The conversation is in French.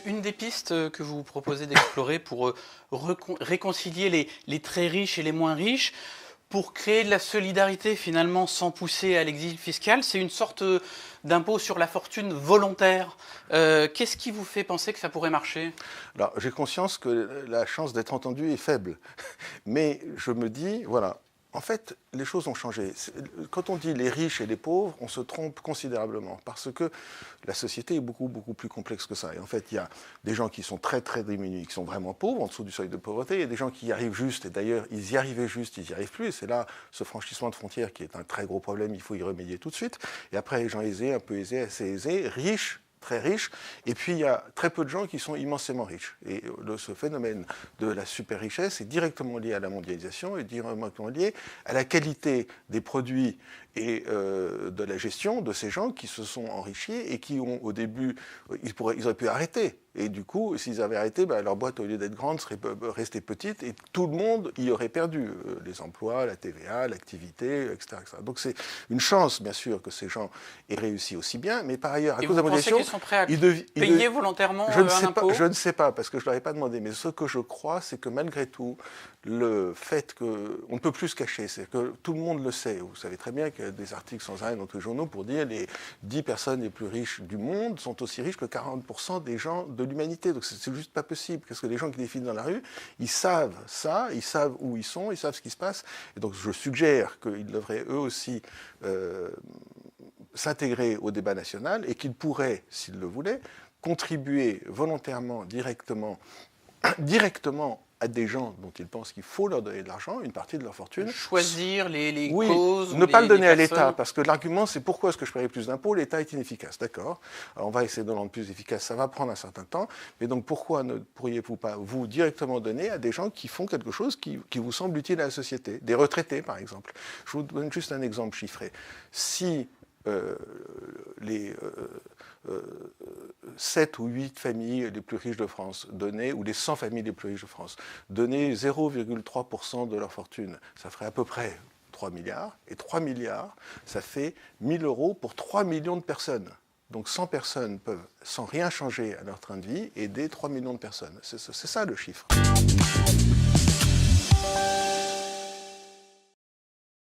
Une des pistes que vous proposez d'explorer pour réconcilier les très riches et les moins riches, pour créer de la solidarité finalement sans pousser à l'exil fiscal, c'est une sorte d'impôt sur la fortune volontaire. Qu'est-ce qui vous fait penser que ça pourrait marcher ? Alors, j'ai conscience que la chance d'être entendu est faible. Mais je me dis, voilà, en fait, les choses ont changé. Quand on dit les riches et les pauvres, on se trompe considérablement parce que la société est beaucoup, beaucoup plus complexe que ça. Et en fait, il y a des gens qui sont très, très diminués, qui sont vraiment pauvres, en dessous du seuil de pauvreté. Il y a des gens qui y arrivent juste, et d'ailleurs, ils y arrivaient juste, ils n'y arrivent plus. Et c'est là, ce franchissement de frontières qui est un très gros problème, il faut y remédier tout de suite. Et après, les gens aisés, un peu aisés, assez aisés, riches, très riches, et puis il y a très peu de gens qui sont immensément riches. Et ce phénomène de la super richesse est directement lié à la mondialisation et directement lié à la qualité des produits et de la gestion de ces gens qui se sont enrichis et qui ont au début, ils auraient pu arrêter. Et du coup, s'ils avaient arrêté, leur boîte, au lieu d'être grande, serait restée petite et tout le monde y aurait perdu. Les emplois, la TVA, l'activité, etc., etc. Donc c'est une chance, bien sûr, que ces gens aient réussi aussi bien, mais par ailleurs, à cause de la mondialisation... Ils sont prêts à payer volontairement un impôt ? Je ne sais pas, parce que je ne leur ai pas demandé, mais ce que je crois, c'est que malgré tout, le fait qu'on ne peut plus se cacher, c'est que tout le monde le sait. Vous savez très bien qu'il y a des articles sans arrêt dans tous les journaux pour dire les 10 personnes les plus riches du monde sont aussi riches que 40% des gens de l'humanité. Donc c'est juste pas possible, parce que les gens qui défilent dans la rue, ils savent ça, ils savent où ils sont, ils savent ce qui se passe. Et donc je suggère qu'ils devraient eux aussi s'intégrer au débat national et qu'ils pourraient, s'ils le voulaient, contribuer volontairement, directement à des gens dont ils pensent qu'il faut leur donner de l'argent, une partie de leur fortune. Choisir les oui, causes. Ne pas le donner à l'État, parce que l'argument c'est pourquoi est-ce que je paierai plus d'impôts, l'État est inefficace, d'accord. Alors on va essayer de le rendre plus efficace, ça va prendre un certain temps, mais donc pourquoi ne pourriez-vous pas vous directement donner à des gens qui font quelque chose qui vous semble utile à la société, des retraités par exemple. Je vous donne juste un exemple chiffré. Si les 7 ou 8 familles les plus riches de France donnaient, ou les 100 familles les plus riches de France, donnaient 0,3% de leur fortune, ça ferait à peu près 3 milliards. Et 3 milliards, ça fait 1 000 euros pour 3 millions de personnes. Donc 100 personnes peuvent, sans rien changer à leur train de vie, aider 3 millions de personnes. C'est ça le chiffre.